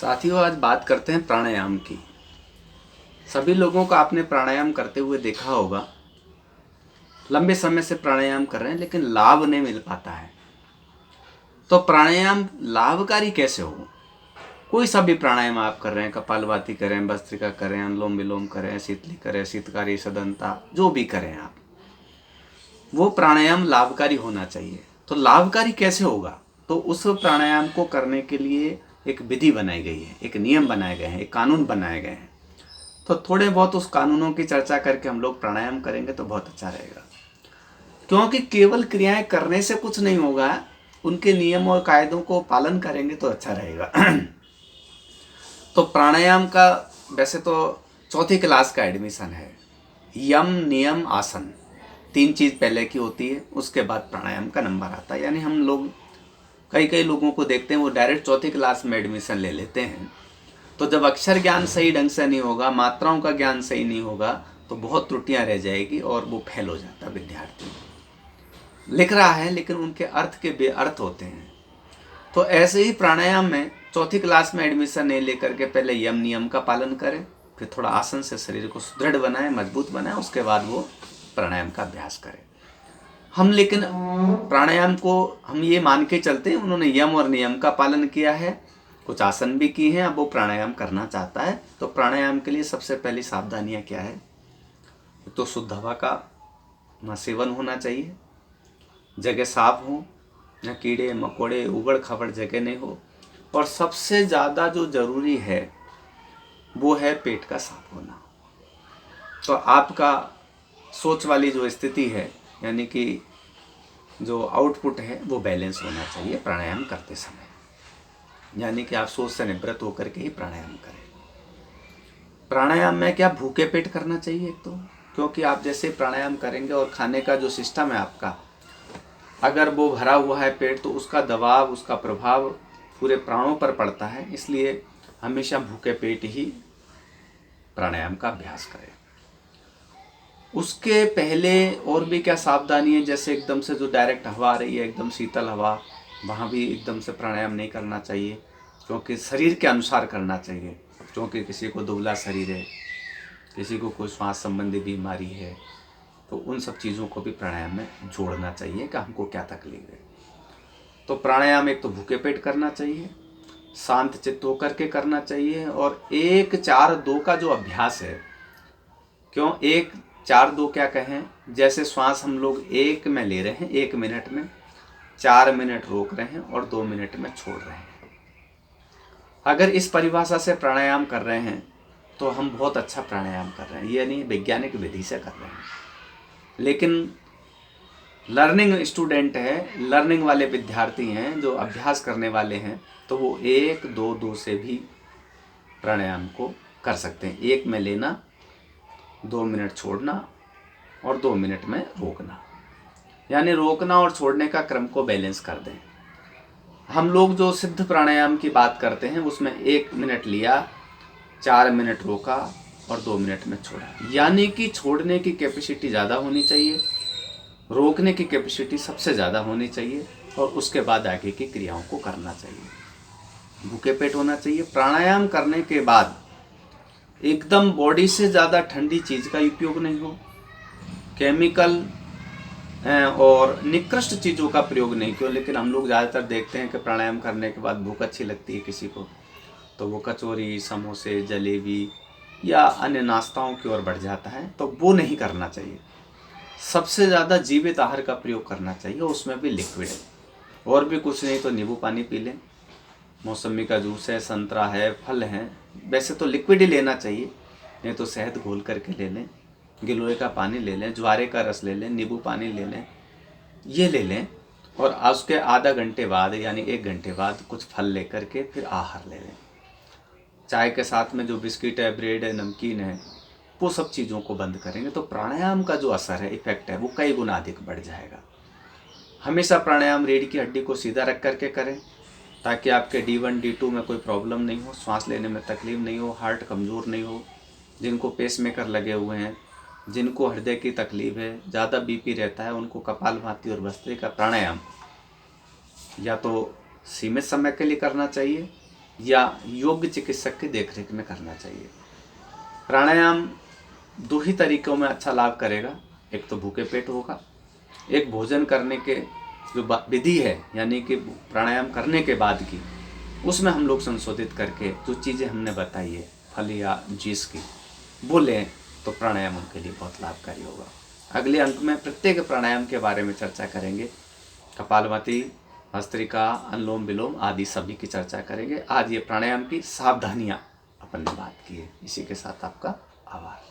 साथियों, आज बात करते हैं प्राणायाम की। सभी लोगों को आपने प्राणायाम करते हुए देखा होगा। लंबे समय से प्राणायाम कर रहे हैं लेकिन लाभ नहीं मिल पाता है। तो प्राणायाम लाभकारी कैसे हो? कोई सा भी प्राणायाम आप कर रहे हैं, कपालभाति करें, भस्त्रिका करें, अनुलोम विलोम करें, शीतली करें, शीतकारी, सदंता, जो भी करें आप, वो प्राणायाम लाभकारी होना चाहिए। तो लाभकारी कैसे होगा? तो उस प्राणायाम को करने के लिए एक विधि बनाई गई है, एक नियम बनाए गए हैं, एक कानून बनाए गए हैं। तो थोड़े बहुत उस कानूनों की चर्चा करके हम लोग प्राणायाम करेंगे तो बहुत अच्छा रहेगा। क्योंकि केवल क्रियाएं करने से कुछ नहीं होगा, उनके नियम और कायदों को पालन करेंगे तो अच्छा रहेगा। तो प्राणायाम का वैसे तो चौथी क्लास का एडमिशन है। यम, नियम, आसन, 3 चीज़ पहले की होती है, उसके बाद प्राणायाम का नंबर आता है। यानी हम लोग कई लोगों को देखते हैं वो डायरेक्ट चौथी क्लास में एडमिशन ले लेते हैं। तो जब अक्षर ज्ञान सही ढंग से नहीं होगा, मात्राओं का ज्ञान सही नहीं होगा, तो बहुत त्रुटियां रह जाएगी और वो फेल हो जाता है। विद्यार्थी लिख रहा है लेकिन उनके अर्थ के बेअर्थ होते हैं। तो ऐसे ही प्राणायाम में चौथी क्लास में एडमिशन नहीं लेकर के पहले यम नियम का पालन करें, फिर थोड़ा आसन से शरीर को सुदृढ़ बनाएं, मजबूत बनाएं, उसके बाद वो प्राणायाम का अभ्यास करें। हम लेकिन प्राणायाम को हम ये मान के चलते हैं उन्होंने यम और नियम का पालन किया है, कुछ आसन भी किए हैं, अब वो प्राणायाम करना चाहता है। तो प्राणायाम के लिए सबसे पहली सावधानियां क्या है? तो शुद्ध हवा का ना सेवन होना चाहिए, जगह साफ हो, न कीड़े मकोड़े उबड़ खाबड़ जगह नहीं हो, और सबसे ज़्यादा जो ज़रूरी है वो है पेट का साफ होना। तो आपका सोच वाली जो स्थिति है, यानी कि जो आउटपुट है, वो बैलेंस होना चाहिए प्राणायाम करते समय। यानी कि आप सोच से निवृत्त होकर के ही प्राणायाम करें। प्राणायाम में क्या भूखे पेट करना चाहिए एक तो, क्योंकि आप जैसे प्राणायाम करेंगे और खाने का जो सिस्टम है आपका, अगर वो भरा हुआ है पेट, तो उसका दबाव, उसका प्रभाव पूरे प्राणों पर पड़ता है। इसलिए हमेशा भूखे पेट ही प्राणायाम का अभ्यास करें। उसके पहले और भी क्या सावधानी है? जैसे एकदम से जो डायरेक्ट हवा आ रही है, एकदम शीतल हवा, वहाँ भी एकदम से प्राणायाम नहीं करना चाहिए, क्योंकि शरीर के अनुसार करना चाहिए। क्योंकि किसी को दुबला शरीर है, किसी को कोई श्वास संबंधी बीमारी है, तो उन सब चीज़ों को भी प्राणायाम में जोड़ना चाहिए कि हमको क्या तकलीफ है। तो प्राणायाम एक तो भूखे पेट करना चाहिए, शांत चित्त होकर के करना चाहिए, और 1-4-2 का जो अभ्यास है, क्यों 1-4-2 क्या कहें? जैसे श्वास हम लोग 1 में ले रहे हैं 1 मिनट में, 4 मिनट रोक रहे हैं और 2 मिनट में छोड़ रहे हैं। अगर इस परिभाषा से प्राणायाम कर रहे हैं तो हम बहुत अच्छा प्राणायाम कर रहे हैं, ये नहीं वैज्ञानिक विधि से कर रहे हैं। लेकिन लर्निंग स्टूडेंट है, लर्निंग वाले विद्यार्थी हैं, जो अभ्यास करने वाले हैं, तो वो 1-2-2 से भी प्राणायाम को कर सकते हैं। 1 में लेना, 2 मिनट छोड़ना और 2 मिनट में रोकना, यानी रोकना और छोड़ने का क्रम को बैलेंस कर दें। हम लोग जो सिद्ध प्राणायाम की बात करते हैं उसमें 1 मिनट लिया, 4 मिनट रोका और 2 मिनट में छोड़ा। यानी कि छोड़ने की कैपेसिटी ज़्यादा होनी चाहिए, रोकने की कैपेसिटी सबसे ज़्यादा होनी चाहिए, और उसके बाद आगे की क्रियाओं को करना चाहिए। भूखे पेट होना चाहिए। प्राणायाम करने के बाद एकदम बॉडी से ज़्यादा ठंडी चीज़ का उपयोग नहीं हो, केमिकल और निकृष्ट चीज़ों का प्रयोग नहीं क्यों। लेकिन हम लोग ज़्यादातर देखते हैं कि प्राणायाम करने के बाद भूख अच्छी लगती है किसी को, तो वो कचौरी, समोसे, जलेबी या अन्य नाश्ताओं की ओर बढ़ जाता है, तो वो नहीं करना चाहिए। सबसे ज़्यादा जीवित आहार का प्रयोग करना चाहिए, उसमें भी लिक्विड है, और भी कुछ नहीं तो नींबू पानी पी लें, मौसमी का जूस है, संतरा है, फल हैं। वैसे तो लिक्विड ही लेना चाहिए, नहीं तो शहद घोल करके ले लें, गिलोय का पानी ले लें, ज्वारे का रस ले लें, नींबू पानी ले लें, ये ले लें। और उसके आधा घंटे बाद यानी 1 घंटे बाद कुछ फल लेकर के फिर आहार ले लें। चाय के साथ में जो बिस्किट है, ब्रेड है, नमकीन है, वो सब चीज़ों को बंद करेंगे तो प्राणायाम का जो असर है, इफेक्ट है, वो कई गुना अधिक बढ़ जाएगा। हमेशा प्राणायाम रीढ़ की हड्डी को सीधा रख करके करें, ताकि आपके D1 D2 में कोई प्रॉब्लम नहीं हो, सांस लेने में तकलीफ नहीं हो, हार्ट कमज़ोर नहीं हो। जिनको पेसमेकर लगे हुए हैं, जिनको हृदय की तकलीफ है, ज़्यादा BP रहता है, उनको कपालभाति और भस्त्रिका प्राणायाम या तो सीमित समय के लिए करना चाहिए, या योग्य चिकित्सक की देखरेख में करना चाहिए। प्राणायाम 2 ही तरीकों में अच्छा लाभ करेगा। एक तो भूखे पेट होगा, एक भोजन करने के जो विधि है यानी कि प्राणायाम करने के बाद की, उसमें हम लोग संशोधित करके जो चीज़ें हमने बताई है फल या जूस की, वो लें तो प्राणायाम उनके लिए बहुत लाभकारी होगा। अगले अंक में प्रत्येक प्राणायाम के बारे में चर्चा करेंगे। कपालभाति, भस्त्रिका, अनुलोम विलोम आदि सभी की चर्चा करेंगे। आज ये प्राणायाम की सावधानियाँ अपन ने बात की है। इसी के साथ आपका आभार।